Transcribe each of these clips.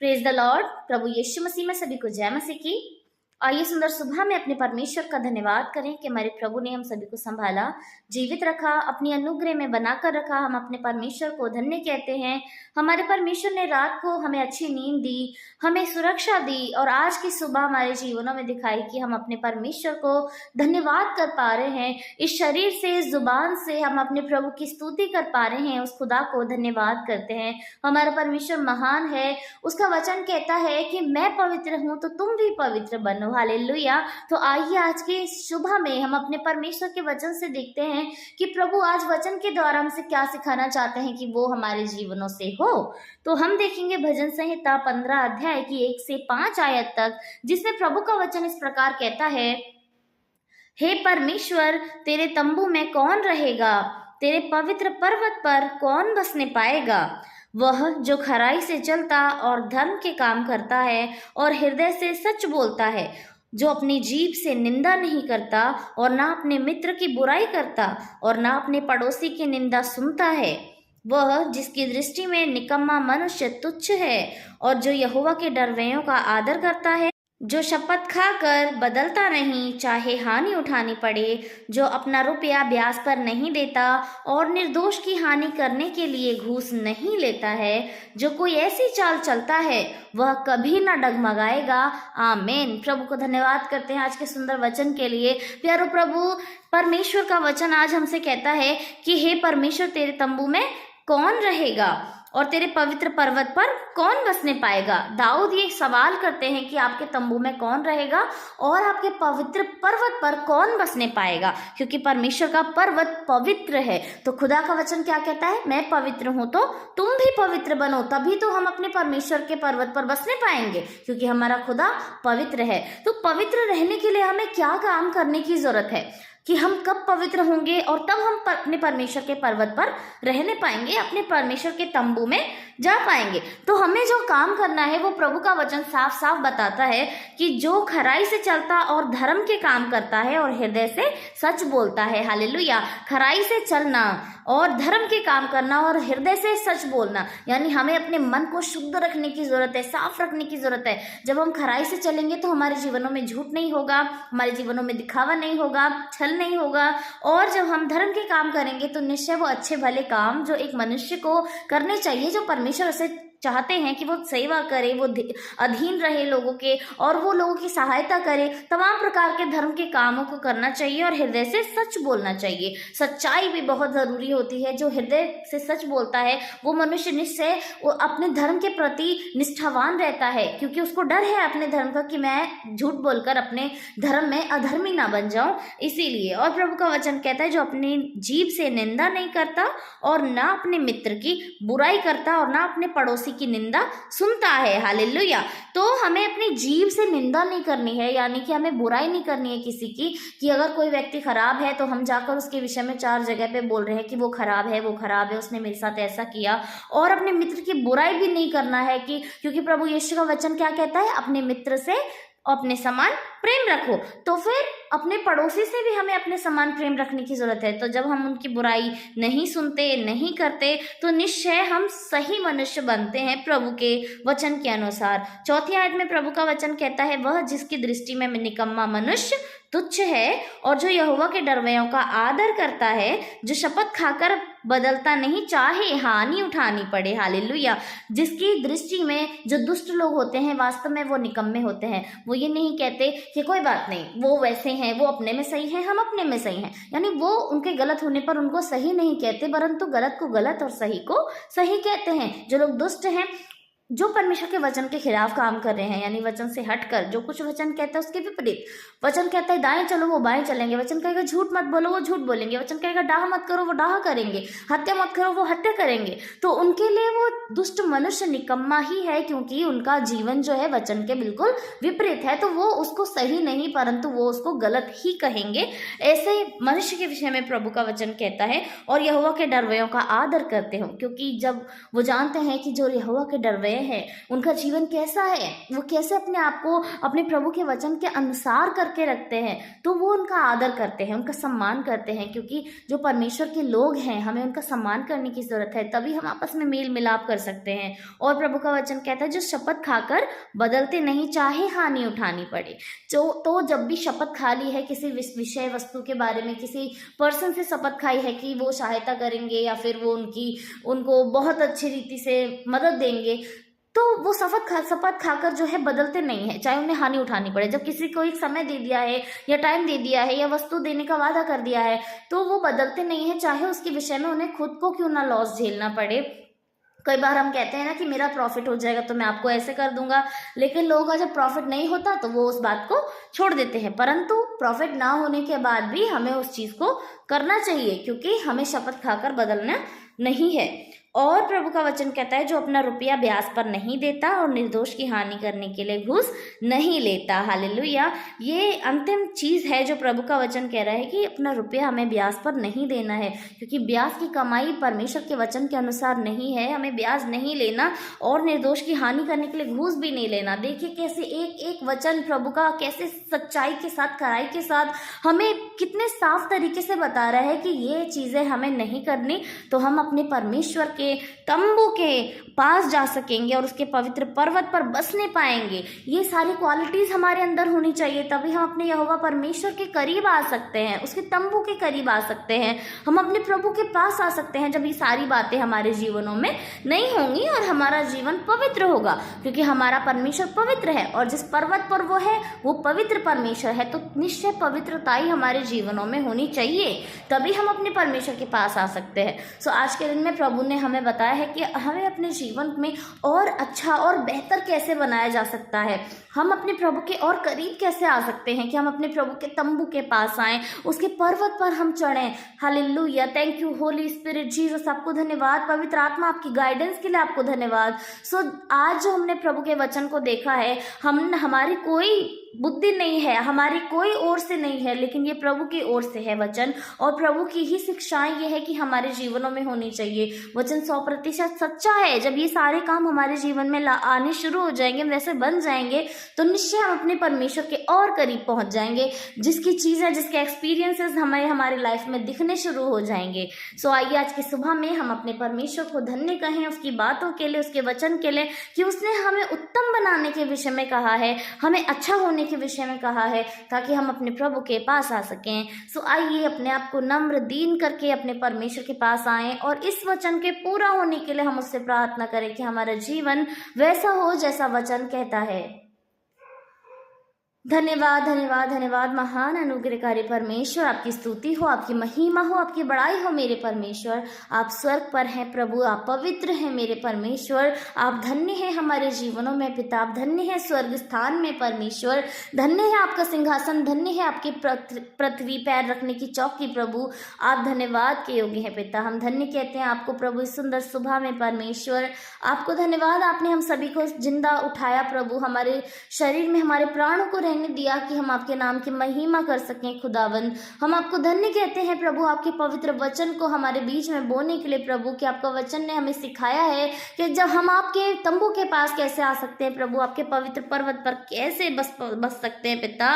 Praise the lord. प्रभु यीशु मसीह में सभी को जय मसीह की। आइए सुंदर सुबह में अपने परमेश्वर का धन्यवाद करें कि हमारे प्रभु ने हम सभी को संभाला, जीवित रखा, अपनी अनुग्रह में बनाकर रखा। हम अपने परमेश्वर को धन्य कहते हैं। हमारे परमेश्वर ने रात को हमें अच्छी नींद दी, हमें सुरक्षा दी और आज की सुबह हमारे जीवनों में दिखाई कि हम अपने परमेश्वर को धन्यवाद कर पा रहे हैं। इस शरीर से, इस जुबान से हम अपने प्रभु की स्तुति कर पा रहे हैं। उस खुदा को धन्यवाद करते हैं। हमारा परमेश्वर महान है। उसका वचन कहता है कि मैं पवित्र हूं तो तुम भी पवित्र बनो। हालेलुया। तो आइए आज की सुबह में हम अपने परमेश्वर के वचन से देखते हैं कि प्रभु आज वचन के द्वारा हमसे क्या सिखाना चाहते हैं कि वो हमारे जीवनों से हो। तो हम देखेंगे भजन संहिता 15 अध्याय की 1 से 5 आयत तक, जिसमें प्रभु का वचन इस प्रकार कहता है, हे परमेश्वर, तेरे तंबू में कौन रहेगा? तेरे पवित्र पर्वत पर कौन बसने पाएगा? वह जो खराई से चलता और धर्म के काम करता है और हृदय से सच बोलता है, जो अपनी जीभ से निंदा नहीं करता और ना अपने मित्र की बुराई करता और ना अपने पड़ोसी की निंदा सुनता है, वह जिसकी दृष्टि में निकम्मा मनुष्य तुच्छ है और जो यहोवा के डरवैयों का आदर करता है, जो शपथ खाकर बदलता नहीं, चाहे हानि उठानी पड़े, जो अपना रुपया ब्याज पर नहीं देता और निर्दोष की हानि करने के लिए घूस नहीं लेता है, जो कोई ऐसी चाल चलता है वह कभी ना डगमगाएगा। आमीन। प्रभु को धन्यवाद करते हैं आज के सुंदर वचन के लिए। प्यारो, प्रभु परमेश्वर का वचन आज हमसे कहता है कि हे परमेश्वर, तेरे तंबू में कौन रहेगा और तेरे पवित्र पर्वत पर कौन बसने पाएगा? दाऊद ये सवाल करते हैं कि आपके तंबू में कौन रहेगा और आपके पवित्र पर्वत पर कौन बसने पाएगा, क्योंकि परमेश्वर का पर्वत पवित्र है। तो खुदा का वचन क्या कहता है? मैं पवित्र हूं तो तुम भी पवित्र बनो, तभी तो हम अपने परमेश्वर के पर्वत पर बसने पाएंगे, क्योंकि हमारा खुदा पवित्र है। तो पवित्र रहने के लिए हमें क्या काम करने की जरूरत है कि हम कब पवित्र होंगे और तब हम अपने परमेश्वर के पर्वत पर रहने पाएंगे, अपने परमेश्वर के तंबू में जा पाएंगे। तो हमें जो काम करना है वो प्रभु का वचन साफ साफ बताता है कि जो खराई से चलता और धर्म के काम करता है और हृदय से सच बोलता है। हालेलुया। खराई से चलना और धर्म के काम करना और हृदय से सच बोलना, यानी हमें अपने मन को शुद्ध रखने की जरूरत है, साफ रखने की जरूरत है। जब हम खराई से चलेंगे तो हमारे जीवनों में झूठ नहीं होगा, हमारे जीवनों में दिखावा नहीं होगा, छल नहीं होगा। और जब हम धर्म के काम करेंगे तो निश्चय वो अच्छे भले काम जो एक मनुष्य को करने चाहिए, जो परमेश्वर से चाहते हैं कि वो सेवा करे, वो अधीन रहे लोगों के और वो लोगों की सहायता करे, तमाम प्रकार के धर्म के कामों को करना चाहिए और हृदय से सच बोलना चाहिए। सच्चाई भी बहुत जरूरी होती है। जो हृदय से सच बोलता है वो मनुष्य निश्चय वो अपने धर्म के प्रति निष्ठावान रहता है, क्योंकि उसको डर है अपने धर्म का कि मैं झूठ बोलकर अपने धर्म में अधर्मी ना बन जाऊं। इसीलिए और प्रभु का वचन कहता है, जो अपनी जीभ से निंदा नहीं करता और ना अपने मित्र की बुराई करता और ना अपने पड़ोसी की निंदा सुनता है। हालेलुया। तो हमें अपनी जीभ से निंदा नहीं करनी है, यानी कि हमें बुराई नहीं करनी है किसी की, कि अगर कोई व्यक्ति खराब है तो हम जाकर उसके विषय में 4 जगह पे बोल रहे हैं कि वो खराब है, वो खराब है, उसने मेरे साथ ऐसा किया। और अपने मित्र की बुराई भी नहीं करना है, कि क्योंकि प्रभु यीशु का वचन क्या कहता है? अपने मित्र से अपने समान प्रेम रखो। तो फिर अपने पड़ोसी से भी हमें अपने समान प्रेम रखने की जरूरत है। तो जब हम उनकी बुराई नहीं सुनते, नहीं करते, तो निश्चय हम सही मनुष्य बनते हैं प्रभु के वचन के अनुसार। 4 आयत में प्रभु का वचन कहता है, वह जिसकी दृष्टि में निकम्मा मनुष्य तुच्छ है और जो यहोवा के डरवैयों का आदर करता है, जो शपथ खाकर बदलता नहीं, चाहे हानि उठानी पड़े। हालेलुया। जिसकी दृष्टि में जो दुष्ट लोग होते हैं वास्तव में वो निकम्मे होते हैं। वो ये नहीं कहते कि कोई बात नहीं, वो वैसे हैं, वो अपने में सही है, हम अपने में सही हैं, यानी वो उनके गलत होने पर उनको सही नहीं कहते, परंतु गलत को गलत और सही को सही कहते हैं। जो लोग दुष्ट हैं, जो परमेश्वर के वचन के खिलाफ काम कर रहे हैं, यानी वचन से हटकर जो कुछ वचन कहता है उसके विपरीत, वचन कहता है दाएं चलो वो बाएं चलेंगे, वचन कहेगा झूठ मत बोलो वो झूठ बोलेंगे, वचन कहेगा डाह मत करो वो डाह करेंगे, हत्या मत करो वो हत्या करेंगे, तो उनके लिए वो दुष्ट मनुष्य निकम्मा ही है, क्योंकि उनका जीवन जो है वचन के बिल्कुल विपरीत है। तो वो उसको सही नहीं परंतु वो उसको गलत ही कहेंगे। ऐसे मनुष्य के विषय में प्रभु का वचन कहता है, और यहोवा के डरवैयों का आदर करते हो, क्योंकि जब वो जानते हैं कि जो यहोवा के डरवैये हैं, उनका जीवन कैसा है, वो कैसे अपने आप को अपने प्रभु के वचन के अनुसार करके रखते हैं, तो वो उनका आदर करते हैं, उनका सम्मान करते हैं। क्योंकि जो परमेश्वर के लोग हैं, हमें उनका सम्मान करने की ज़रूरत है, तभी हम आपस में मेल मिलाप कर सकते हैं। और प्रभु का वचन कहता है, जो शपथ खाकर बदलते नहीं, चाहे हानि उठानी पड़े। तो जब भी शपथ खा ली है किसी विषय वस्तु के बारे में, किसी पर्सन से शपथ खाई है कि वो सहायता करेंगे या फिर वो उनको बहुत अच्छी रीति से मदद देंगे, तो वो शपथ खाकर जो है बदलते नहीं है, चाहे उन्हें हानि उठानी पड़े। जब किसी को एक समय दे दिया है या टाइम दे दिया है या वस्तु देने का वादा कर दिया है, तो वो बदलते नहीं है, चाहे उसके विषय में उन्हें खुद को क्यों ना लॉस झेलना पड़े। कई बार हम कहते हैं ना कि मेरा प्रॉफिट हो जाएगा तो मैं आपको ऐसे कर दूंगा, लेकिन लोगों का जब प्रॉफिट नहीं होता तो वो उस बात को छोड़ देते हैं। परंतु प्रॉफिट ना होने के बाद भी हमें उस चीज को करना चाहिए, क्योंकि हमें शपथ खाकर बदलना नहीं है। और प्रभु का वचन कहता है, जो अपना रुपया ब्याज पर नहीं देता और निर्दोष की हानि करने के लिए घूस नहीं लेता। हालेलुया। ये अंतिम चीज है जो प्रभु का वचन कह रहा है कि अपना रुपया हमें ब्याज पर नहीं देना है, क्योंकि ब्याज की कमाई परमेश्वर के वचन के अनुसार नहीं है। हमें ब्याज नहीं लेना और निर्दोष की हानि करने के लिए घूस भी नहीं लेना। देखिए कैसे एक एक वचन प्रभु का कैसे सच्चाई के साथ, खराई के साथ हमें कितने साफ तरीके से बता रहा है कि ये चीजें हमें नहीं करनी, तो हम अपने परमेश्वर के तंबू के पास जा सकेंगे और उसके पवित्र पर्वत पर बसने पाएंगे। ये सारी क्वालिटीज हमारे अंदर होनी चाहिए, तभी हम अपने यहोवा परमेश्वर के करीब आ सकते हैं, उसके तंबू के करीब आ सकते हैं, हम अपने प्रभु के पास आ सकते हैं। जब ये सारी बातें हमारे जीवनों में नहीं होंगी और हमारा जीवन पवित्र होगा, क्योंकि हमारा परमेश्वर पवित्र है और जिस पर्वत पर वो है वो पवित्र परमेश्वर है, तो निश्चय पवित्रता ही हमारे जीवनों में होनी चाहिए, तभी हम अपने परमेश्वर के पास आ सकते हैं। सो आज के दिन में प्रभु ने हमें बताया है कि हमें अपने जीवन में और अच्छा और बेहतर कैसे बनाया जा सकता है, हम अपने प्रभु के और करीब कैसे आ सकते हैं, कि हम अपने प्रभु के तंबू के पास आएं, उसके पर्वत पर हम चढ़ें। Hallelujah. Thank you holy spirit Jesus, आपको धन्यवाद। पवित्र आत्मा आपकी गाइडेंस के लिए आपको धन्यवाद। सो आज जो हमने प्रभु के वचन को देखा है, हमारी कोई बुद्धि नहीं है, हमारी कोई ओर से नहीं है, लेकिन ये प्रभु की ओर से है वचन, और प्रभु की ही शिक्षाएं ये है कि हमारे जीवनों में होनी चाहिए। वचन 100% सच्चा है। जब ये सारे काम हमारे जीवन में आने शुरू हो जाएंगे, वैसे बन जाएंगे, तो निश्चय हम अपने परमेश्वर के और करीब पहुंच जाएंगे, जिसकी चीजें, जिसके एक्सपीरियंसेस हमें हमारे लाइफ में दिखने शुरू हो जाएंगे। सो आइए आज की सुबह में हम अपने परमेश्वर को धन्य कहें उसकी बातों के लिए, उसके वचन के लिए, कि उसने हमें उत्तम बनाने के विषय में कहा है, हमें अच्छा होने के विषय में कहा है, ताकि हम अपने प्रभु के पास आ सकें। सो आइए अपने आप को नम्र दीन करके अपने परमेश्वर के पास आएं और इस वचन के पूरा होने के लिए हम उससे प्रार्थना करें कि हमारा जीवन वैसा हो जैसा वचन कहता है। धन्यवाद धन्यवाद धन्यवाद महान अनुग्रहकारी परमेश्वर, आपकी स्तुति हो, आपकी महिमा हो, आपकी बड़ाई हो मेरे परमेश्वर। आप स्वर्ग पर हैं प्रभु, आप पवित्र हैं मेरे परमेश्वर। आप धन्य हैं हमारे जीवनों में पिता, आप धन्य हैं स्वर्ग स्थान में परमेश्वर। धन्य है आपका सिंहासन, धन्य है आपकी पृथ्वी पैर रखने की चौकी प्रभु। आप धन्यवाद के योग्य हैं पिता। हम धन्य कहते हैं आपको प्रभु इस सुंदर सुबह में परमेश्वर। आपको धन्यवाद, आपने हम सभी को जिंदा उठाया प्रभु, हमारे शरीर में हमारे प्राणों को ने दिया कि हम आपके नाम की महिमा कर सकें खुदावंद। हम आपको धन्य कहते हैं प्रभु, आपके पवित्र वचन को हमारे बीच में बोलने के लिए प्रभु, कि आपका वचन ने हमें सिखाया है कि जब हम आपके तंबू के पास कैसे आ सकते हैं प्रभु, आपके पवित्र पर्वत पर कैसे बस सकते हैं पिता।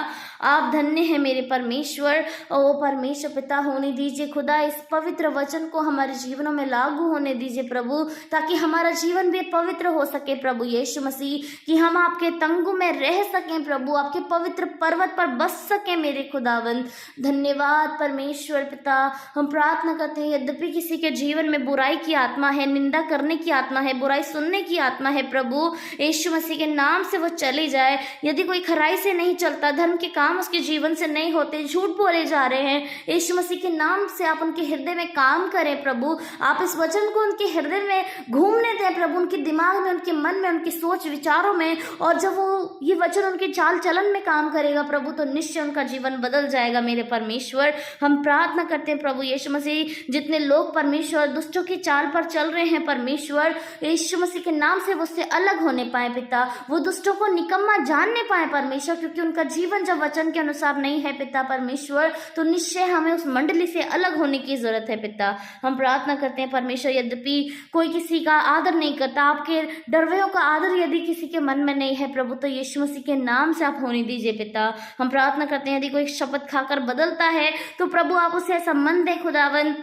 आप धन्य हैं मेरे परमेश्वर। ओ परमेश्वर पिता, होने दीजिए खुदा इस पवित्र वचन को हमारे जीवनों में लागू होने दीजिए प्रभु, ताकि हमारा जीवन भी पवित्र हो सके प्रभु यीशु मसीह, कि हम आपके तंबू में रह सकें प्रभु, आपके पवित्र पर्वत पर बस सके मेरे खुदावंद। धन्यवाद परमेश्वर पिता। हम प्रार्थना करते हैं, यद्यपि किसी के जीवन में बुराई की आत्मा है, निंदा करने की आत्मा है, बुराई सुनने की आत्मा है प्रभु, यीशु मसीह के नाम से वो चली जाए। यदि कोई खराई से नहीं चलता, धर्म के काम उसके जीवन से नहीं होते, झूठ बोले जा रहे हैं, यीशु मसीह के नाम से आप उनके हृदय में काम करें प्रभु। आप इस वचन को उनके हृदय में घूमने दें प्रभु, उनके दिमाग में, उनके मन में, उनके सोच विचारों में, और जब वो ये वचन उनके चाल चलन में में काम करेगा प्रभु, तो निश्चय उनका जीवन बदल जाएगा मेरे परमेश्वर। हम प्रार्थना करते हैं प्रभु यीशु मसीह, जितने लोग परमेश्वर दुष्टों की चाल पर चल रहे हैं परमेश्वर, यीशु मसीह के नाम से वो उससे अलग होने पाए पिता, वो दुष्टों को निकम्मा जानने पाए परमेश्वर, क्योंकि उनका जीवन जब वचन के अनुसार नहीं है पिता परमेश्वर, तो निश्चय हमें उस मंडली से अलग होने की जरूरत है पिता। हम प्रार्थना करते हैं परमेश्वर, यद्यपि कोई किसी का आदर नहीं करता, आपके डरवयों का आदर यदि किसी के मन में नहीं है प्रभु, तो यीशु मसीह के नाम से आप होने दीजिए पिता। हम प्रार्थना करते हैं यदि कोई शपथ खाकर बदलता है तो प्रभु आप उसे ऐसा मन दे खुदावन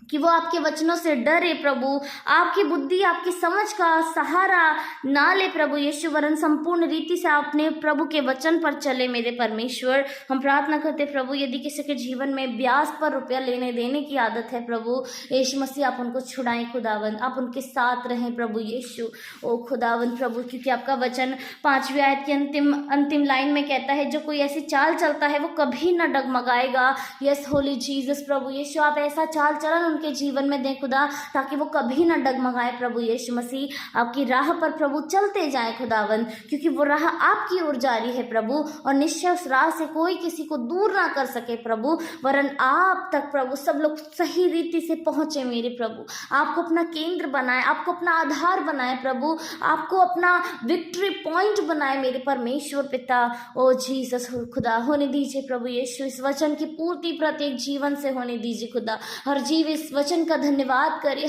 कि वो आपके वचनों से डरे प्रभु, आपकी बुद्धि आपकी समझ का सहारा ना ले प्रभु यीशु, वरन संपूर्ण रीति से अपने प्रभु के वचन पर चले मेरे परमेश्वर। हम प्रार्थना करते प्रभु, यदि किसी के जीवन में ब्याज पर रुपया लेने देने की आदत है प्रभु यीशु मसीह, आप उनको छुड़ाएं खुदावन, आप उनके साथ रहें प्रभु यीशु। ओ खुदावन प्रभु, क्योंकि आपका वचन 5वीं आयत की अंतिम लाइन में कहता है, जो कोई ऐसी चाल चलता है वो कभी न डगमगाएगा। यस होली जीसस प्रभु यीशु, आप ऐसा चाल चलन उनके जीवन में दें खुदा, ताकि वो कभी ना डगमगाए प्रभु यीशु मसीह। आपकी राह पर प्रभु चलते जाए खुदावन, क्योंकि वो राह आपकी ओर जारी है प्रभु, और निश्चय उस राह से कोई किसी को दूर ना कर सके प्रभु, वरन आप तक प्रभु सब लोग सही रीति से पहुंचे मेरे प्रभु। आपको अपना केंद्र बनाए, आपको अपना आधार बनाए प्रभु, आपको अपना विक्ट्री पॉइंट बनाए मेरे परमेश्वर पिता। ओ जीसस खुदा, होने दीजिए प्रभु यीशु, इस वचन की पूर्ति प्रत्येक जीवन से होने दीजिए खुदा। हर जीव इस वचन का धन्यवाद करे,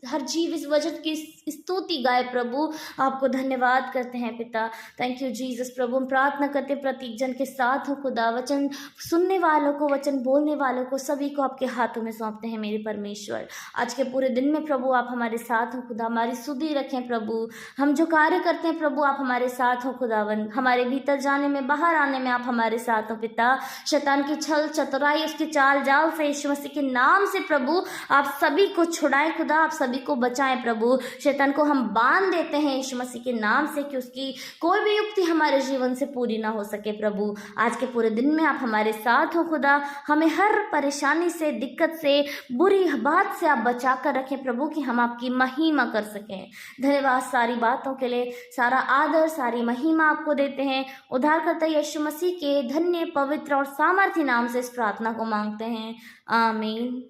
हर जीव इस वचन की स्तुति गाए प्रभु। आपको धन्यवाद करते हैं पिता। थैंक यू जीसस प्रभु। हम प्रार्थना करते प्रत्येक जन के साथ हो खुदा, वचन सुनने वालों को, वचन बोलने वालों को, सभी को आपके हाथों में सौंपते हैं मेरे परमेश्वर। आज के पूरे दिन में प्रभु आप हमारे साथ हो खुदा, हमारी सुधि रखें प्रभु। हम जो कार्य करते हैं प्रभु आप हमारे साथ हो खुदावन, हमारे भीतर जाने में बाहर आने में आप हमारे साथ हो पिता। शैतान की छल चतुराई, उसकी चाल जाल से यीशु मसीह के नाम से प्रभु आप सभी को छुड़ाए खुदा, आप सभी को बचाएं प्रभु। शैतान को हम बांध देते हैं यीशु मसीह के नाम से, कि उसकी कोई भी युक्ति हमारे जीवन से पूरी ना हो सके प्रभु। आज के पूरे दिन में आप हमारे साथ हो खुदा, हमें हर परेशानी से, दिक्कत से, बुरी बात से आप बचा कर रखें प्रभु, कि हम आपकी महिमा कर सकें। धन्यवाद सारी बातों के लिए, सारा आदर सारी महिमा आपको देते हैं। उद्धारकर्ता यीशु मसीह के धन्य पवित्र और सामर्थ्य नाम से इस प्रार्थना को मांगते हैं, आमीन।